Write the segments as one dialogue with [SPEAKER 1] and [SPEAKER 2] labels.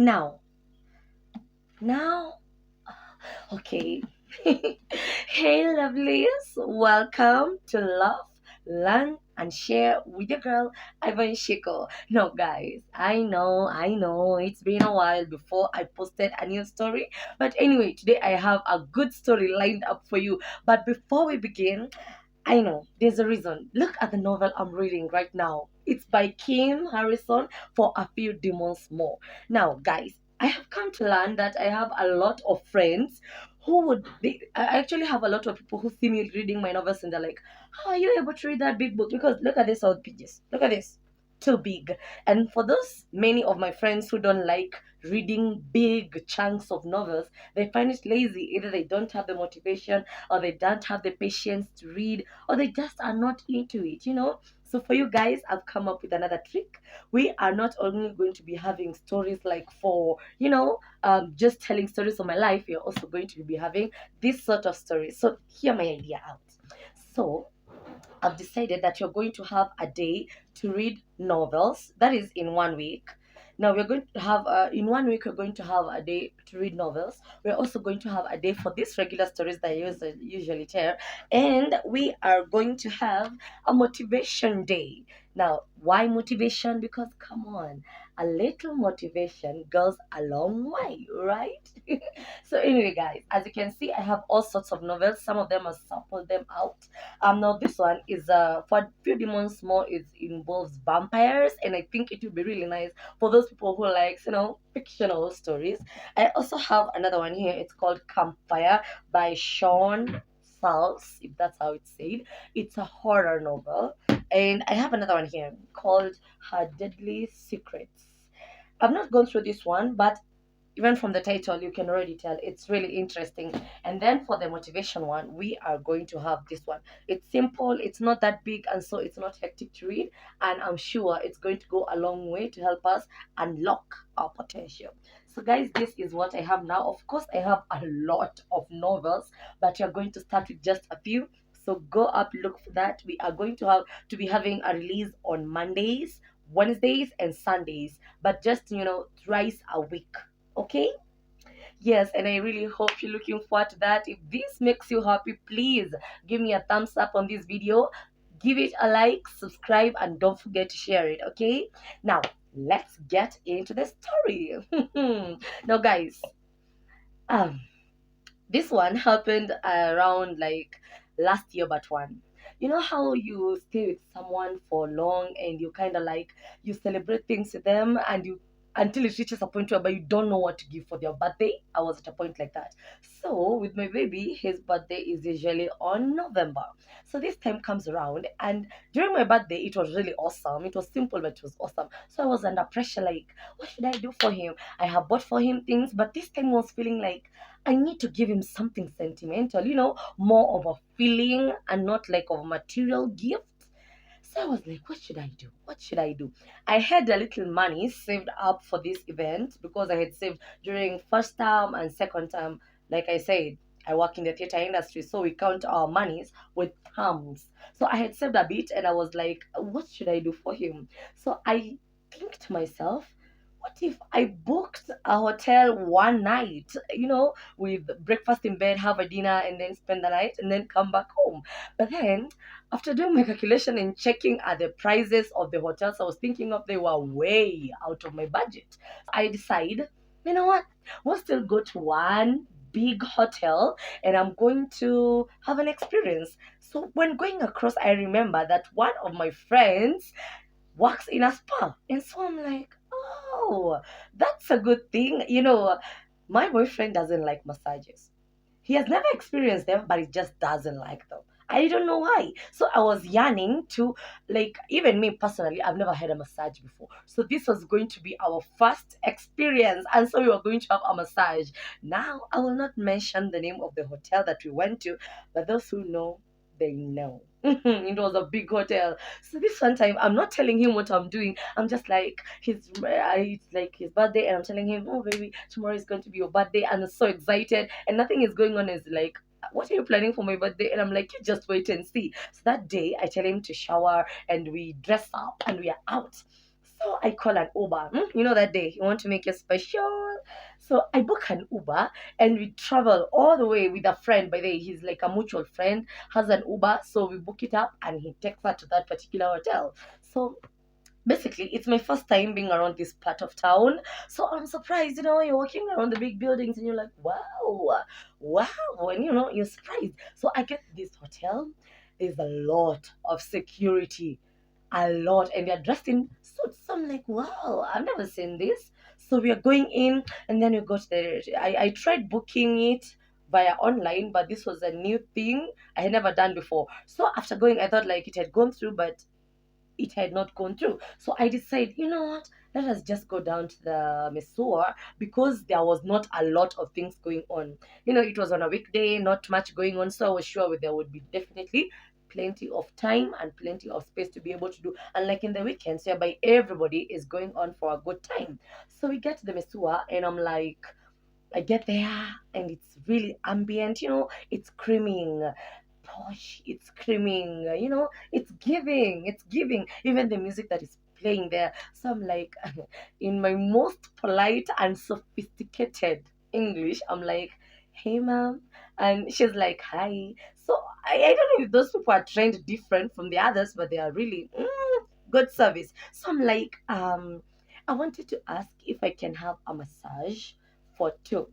[SPEAKER 1] Now, now, okay. Hey, lovelies, welcome to Love, Learn, and Share with your girl, Ivan Shiko. No, guys, I know, it's been a while before I posted a new story, but anyway, today I have a good story lined up for you. But before we begin, I know there's a reason. Look at the novel I'm reading right now. It's by Kim Harrison for A Few Demons More. Now, guys, I have come to learn that I have a lot of friends I actually have a lot of people who see me reading my novels and they're like, how are you able to read that big book? Because look at this old pages. Look at this. Too big. And for those many of my friends who don't like reading big chunks of novels, they find it lazy. Either they don't have the motivation or they don't have the patience to read or they just are not into it. So for you guys, I've come up with another trick. We are not only going to be having stories like just telling stories of my life. We're also going to be having this sort of stories. So hear my idea out. So I've decided that you're going to have a day to read novels. That is in 1 week. Now we're going to have in 1 week we're going to have a day to read novels. We're also going to have a day for these regular stories that I usually tell, and we are going to have a motivation day. Now, why motivation? Because come on, a little motivation goes a long way, right? So anyway, guys, as you can see, I have all sorts of novels. Some of them I sampled them out. Now this one is for a few demons more. It involves vampires, and I think it will be really nice for those people who likes fictional stories. I also have another one here. It's called Campfire by Sean Salz, if that's how it's said. It's a horror novel, and I have another one here called Her Deadly Secrets. I've not gone through this one, but even from the title, you can already tell it's really interesting. And then for the motivation one, we are going to have this one. It's simple, it's not that big, and so it's not hectic to read. And I'm sure it's going to go a long way to help us unlock our potential. So, guys, this is what I have now. Of course, I have a lot of novels, but you're going to start with just a few. So go up, look for that. We are going to be having a release on Mondays, Wednesdays, and Sundays, but just thrice a week. Okay? Yes, and I really hope you're looking forward to that. If this makes you happy, please give me a thumbs up on this video. Give it a like, subscribe, and don't forget to share it. Okay? Now, let's get into the story. Now, guys, um, this one happened around like last year, but one. You know how you stay with someone for long and you kind of like you celebrate things with them and you until it reaches a point where you don't know what to give for their birthday. I was at a point like that. So with my baby, his birthday is usually on November. So this time comes around, and during my birthday, it was really awesome. It was simple, but it was awesome. So I was under pressure, like, what should I do for him? I have bought for him things, but this time I was feeling like I need to give him something sentimental, more of a feeling and not like of a material gift. So I was like, what should I do? What should I do? I had a little money saved up for this event because I had saved during first term and second term. Like I said, I work in the theater industry, so we count our monies with terms. So I had saved a bit and I was like, what should I do for him? So I think to myself, what if I booked a hotel one night, with breakfast in bed, have a dinner, and then spend the night and then come back home? But then, after doing my calculation and checking at the prices of the hotels I was thinking of, they were way out of my budget. I decide, you know what? We'll still go to one big hotel and I'm going to have an experience. So when going across, I remember that one of my friends works in a spa. And so I'm like, oh, that's a good thing. My boyfriend doesn't like massages. He has never experienced them, but he just doesn't like them. I don't know why. So I was yearning to, like, even me personally, I've never had a massage before. So this was going to be our first experience. And so we were going to have a massage. Now, I will not mention the name of the hotel that we went to, but those who know, they know. It was a big hotel. So this one time, I'm not telling him what I'm doing. I'm just like it's like his birthday, and I'm telling him, "Oh, baby, tomorrow is going to be your birthday," and I'm so excited, and nothing is going on. Is like, what are you planning for my birthday? And I'm like, you just wait and see. So that day, I tell him to shower, and we dress up, and we are out. So I call an Uber. You know that day you want to make it special. So I book an Uber and we travel all the way with a friend. By the way, he's like a mutual friend, has an Uber. So we book it up and he takes her to that particular hotel. So basically it's my first time being around this part of town, so I'm surprised, you're walking around the big buildings and you're like, wow, and you're surprised. So I get this hotel, there's a lot of security, a lot, and they're dressed in suits. So I'm like, wow, I've never seen this. So we are going in, and then we got I tried booking it via online, but this was a new thing I had never done before. So after going, I thought like it had gone through, but it had not gone through. So I decided, you know what? Let us just go down to the Mesua because there was not a lot of things going on. It was on a weekday, not much going on. So I was sure there would be definitely plenty of time and plenty of space to be able to do. Unlike in the weekends, whereby everybody is going on for a good time. So we get to the Mesua and I'm like, I get there and it's really ambient, it's screaming posh, it's screaming, it's giving, even the music that is playing there. So I'm like, in my most polite and sophisticated English, I'm like, hey, ma'am. And she's like, hi. So I don't know if those people are trained different from the others, but they are really good service. So I'm like, I wanted to ask if I can have a massage for two.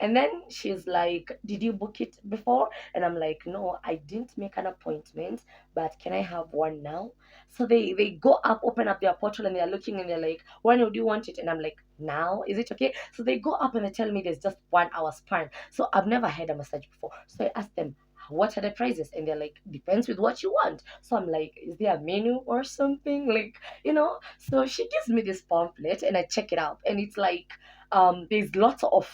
[SPEAKER 1] And then she's like, did you book it before? And I'm like, no, I didn't make an appointment, but can I have one now? So they go up, open up their portal, and they're looking and they're like, when would you want it? And I'm like, now, is it okay? So they go up and they tell me there's just 1 hour span. So I've never had a massage before. So I asked them, what are the prices? And they're like, depends with what you want. So I'm like, is there a menu or something? So she gives me this pamphlet and I check it out. And it's like, there's lots of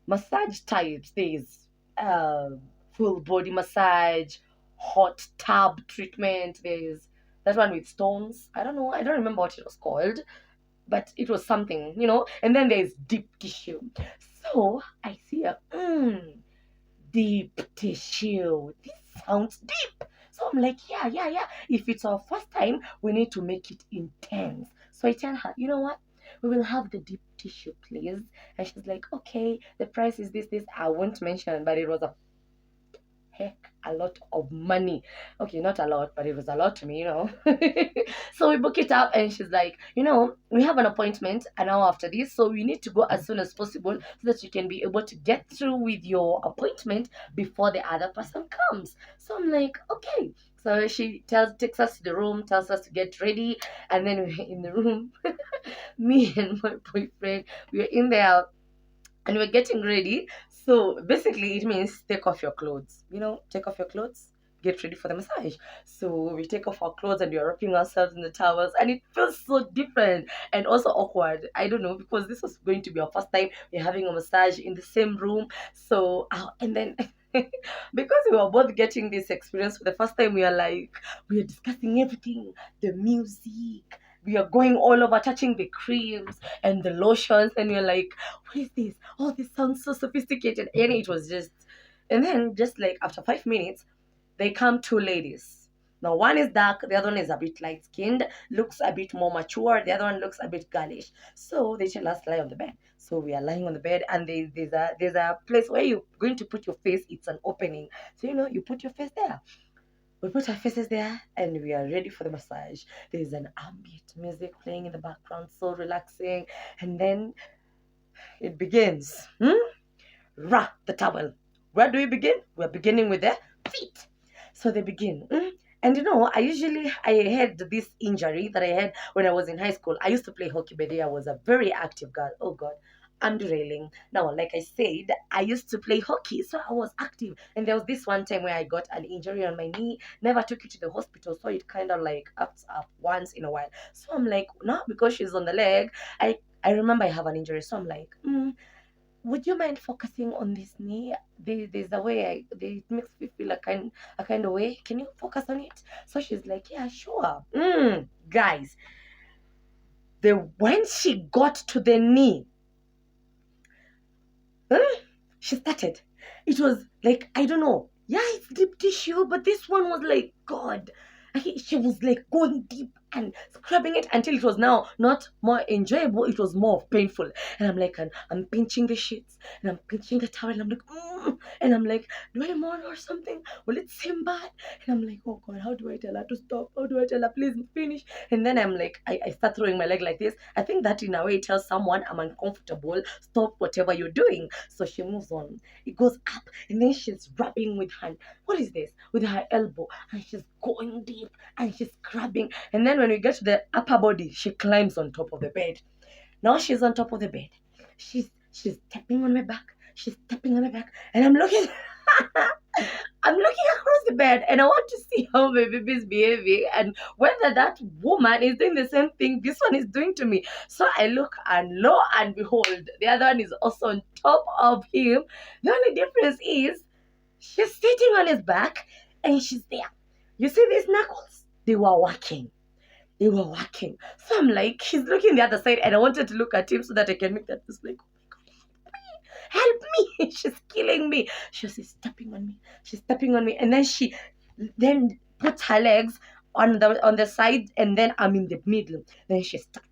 [SPEAKER 1] massage types. There's uh, full body massage, hot tub treatment. There's that one with stones. I don't know. I don't remember what it was called, but it was something, And then there's deep tissue. So I see a deep tissue. This sounds deep. So I'm like, yeah, yeah, yeah. If it's our first time, we need to make it intense. So I tell her, you know what? We will have the deep tissue, please. And she's like, okay, the price is this. I won't mention, but it was a heck a lot of money. Okay, not a lot, but it was a lot to me. So we book it up, and she's like, we have an appointment an hour after this, so we need to go as soon as possible so that you can be able to get through with your appointment before the other person comes. So I'm like, okay. So she takes us to the room, tells us to get ready, and then we're in the room. Me and my boyfriend, we were in there and we're getting ready. So basically, it means take off your clothes. Take off your clothes, get ready for the massage. So we take off our clothes and we're wrapping ourselves in the towels, and it feels so different and also awkward. I don't know, because this was going to be our first time we're having a massage in the same room. So, and then. Because we were both getting this experience for the first time, we are discussing everything, the music, we are going all over, touching the creams and the lotions, and we're like, what is this? Oh, this sounds so sophisticated. And it was just, and then just like after 5 minutes, they come two ladies. Now one is dark, the other one is a bit light skinned, looks a bit more mature, the other one looks a bit girlish. So they tell us lie on the bed. So we are lying on the bed, and there's a place where you're going to put your face. It's an opening. So you put your face there. We put our faces there and we are ready for the massage. There's an ambient music playing in the background, so relaxing. And then it begins. Ra, the towel. Where do we begin? We're beginning with the feet. So they begin. And I had this injury that I had when I was in high school. I used to play hockey, but I was a very active girl. Oh God. I'm derailing. Now, like I said, I used to play hockey, so I was active. And there was this one time where I got an injury on my knee, never took it to the hospital, so it kind of like ups up once in a while. So I'm like, now because she's on the leg, I remember I have an injury, so I'm like, would you mind focusing on this knee? There's a way it makes me feel a kind of way. Can you focus on it? So she's like, yeah, sure. Guys, when she got to the knee, she started. It was like, I don't know. Yeah, it's deep tissue, but this one was like, God. She was like going deep. and scrubbing it until it was now not more enjoyable, it was more painful. And I'm like, and I'm pinching the sheets and I'm pinching the towel. And I'm like, and I'm like, do I mourn or something? Will it seem bad? And I'm like, oh God, how do I tell her to stop? How do I tell her, please finish? And then I'm like, I start throwing my leg like this. I think that in a way tells someone I'm uncomfortable. Stop whatever you're doing. So she moves on. It goes up, and then she's rubbing with her, what is this? With her elbow, and she's going deep, and she's scrubbing. And then when we get to the upper body, she climbs on top of the bed. Now she's on top of the bed. She's tapping on my back. She's tapping on my back, and I'm looking. I'm looking across the bed, and I want to see how my baby is behaving and whether that woman is doing the same thing this one is doing to me. So I look, and lo and behold, the other one is also on top of him. The only difference is she's sitting on his back and she's there. You see these knuckles? They were working. They were working. So I'm like, he's looking the other side, and I wanted to look at him so that I can make that face like, help me. She's killing me. She's stepping on me. She's stepping on me. And then she then puts her legs on the side, and then I'm in the middle. Then she starts.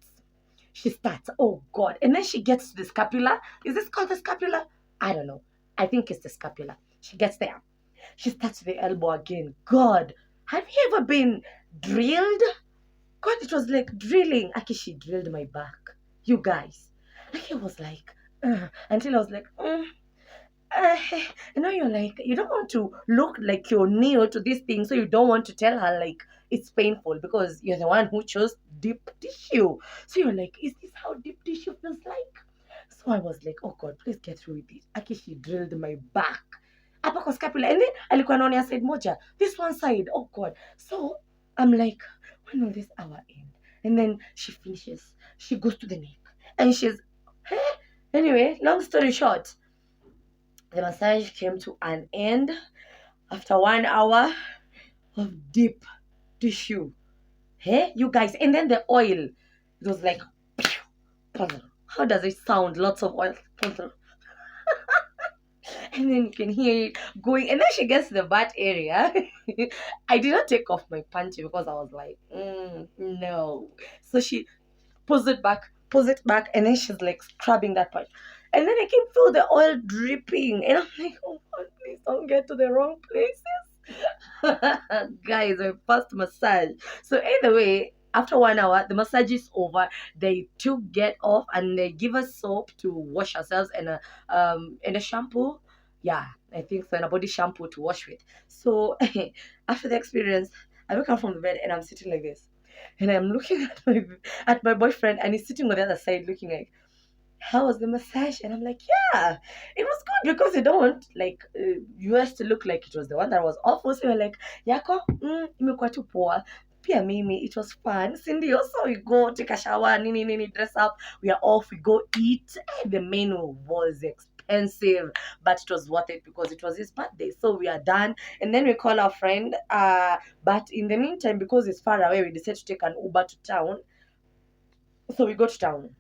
[SPEAKER 1] She starts. Oh God. And then she gets to the scapula. Is this called the scapula? I don't know. I think it's the scapula. She gets there. She starts the elbow again. God, have you ever been drilled? God, it was like drilling. Aki, she drilled my back. You guys. Aki was like, until I was like, uh, you're like, you don't want to look like you're new to this thing, so you don't want to tell her like it's painful because you're the one who chose deep tissue. So you're like, is this how deep tissue feels like? So I was like, oh God, please get through with it. Aki, she drilled my back. Hapa kwa scapula. And then alikuwa anaonea side moja. This one side. Oh God. So I'm like, when will this hour end? And then she finishes. She goes to the neck. And she's, eh? Anyway, long story short, the massage came to an end after 1 hour of deep tissue. Hey, you guys. And then the oil. It was like, how does it sound? Lots of oil. And then you can hear it going. And then she gets to the butt area. I did not take off my panty because I was like, no. So she pulls it back, and then she's like scrubbing that part. And then I can feel the oil dripping. And I'm like, oh God, please don't get to the wrong places. Guys, my first massage. So either way, after 1 hour, the massage is over. They two get off and they give us soap to wash ourselves and a shampoo. Yeah, I think so, and a body shampoo to wash with. So after the experience, I wake up from the bed and I'm sitting like this. And I'm looking at my boyfriend, and he's sitting on the other side looking like, how was the massage? And I'm like, yeah, it was good, because you don't want like yours to look like it was the one that was awful. So you're like, yako, imekuwa tu poa. Pia mimi, it was fun. Cindy, also we go take a shower, nini, dress up. We are off, we go eat. The menu was expensive, but it was worth it because it was his birthday. So we are done. And then we call our friend. But in the meantime, because it's far away, we decided to take an Uber to town. So we go to town,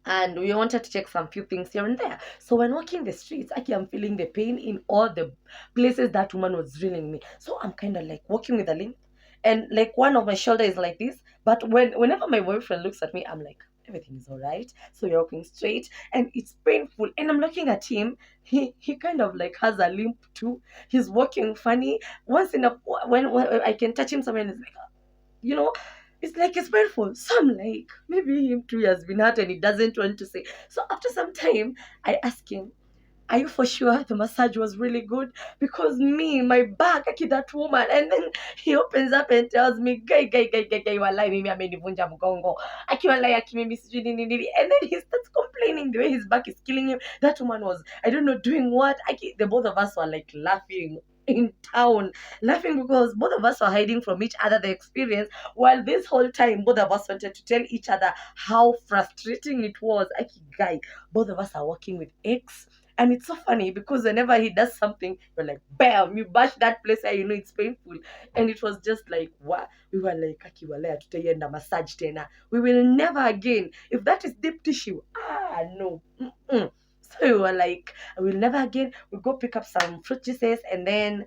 [SPEAKER 1] and we wanted to check some few things here and there. So when walking the streets, actually I'm feeling the pain in all the places that woman was drilling me. So I'm kind of like walking with a limp, and like one of my shoulder is like this. But whenever my boyfriend looks at me, I'm like, everything is all right. So you're walking straight, and it's painful. And I'm looking at him. He kind of like has a limp too. He's walking funny. Once in a when I can touch him somewhere, and it's like, you know, it's like it's painful. So I'm like, maybe him too has been hurt and he doesn't want to say. So after some time, I ask him, are you for sure the massage was really good? Because me, my back, aki that woman. And then he opens up and tells me, guy, walai mimi amenivunja mgongo. Aki walai, aki mimi sijui nini. And then he starts complaining the way his back is killing him. That woman was, I don't know, doing what? Aki, the both of us were like laughing in town, laughing because both of us were hiding from each other the experience, while this whole time both of us wanted to tell each other how frustrating it was. Aki guy, both of us are working with X. And it's so funny because whenever he does something, you're like, bam, you bash that place where you know it's painful. And it was just like, what? We were like, Aki walea tutaienda massage tena. We will never again. If that is deep tissue, no. So we were like, we'll never again. We go pick up some fruit juices, and then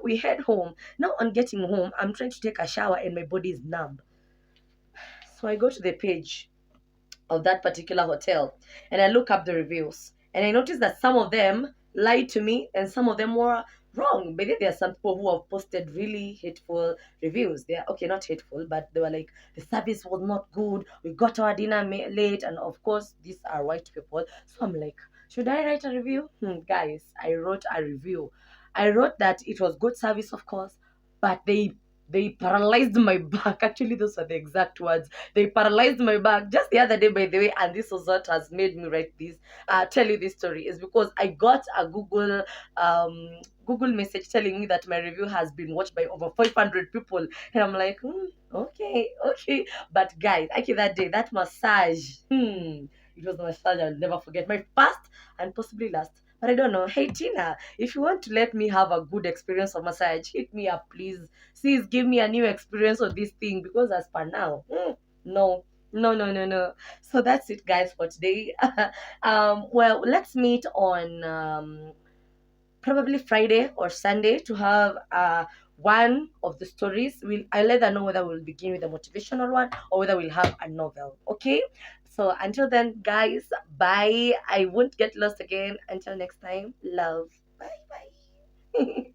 [SPEAKER 1] we head home. Now on getting home, I'm trying to take a shower and my body is numb. So I go to the page of that particular hotel and I look up the reviews and I noticed that some of them lied to me and some of them were wrong. Maybe there are some people who have posted really hateful reviews. They are okay, not hateful, but they were like, the service was not good. We got our dinner late, and of course, these are white people. So I'm like, should I write a review? Guys, I wrote a review. I wrote that it was good service, of course, but they paralyzed my back. Actually, those are the exact words. They paralyzed my back just the other day, by the way, and this was what has made me write this, tell you this story, is because I got a Google message telling me that my review has been watched by over 500 people, and I'm like, okay, okay. But guys, actually that day, that massage, it was a massage I'll never forget. My first and possibly last. But I don't know. Hey Tina, if you want to let me have a good experience of massage, hit me up, please. Please give me a new experience of this thing, because as per now, no, no, no, no, no. So that's it, guys, for today. Well, let's meet on probably Friday or Sunday to have one of the stories. I'll either know whether we'll begin with a motivational one or whether we'll have a novel. Okay. So until then, guys, bye. I won't get lost again. Until next time, love. Bye bye.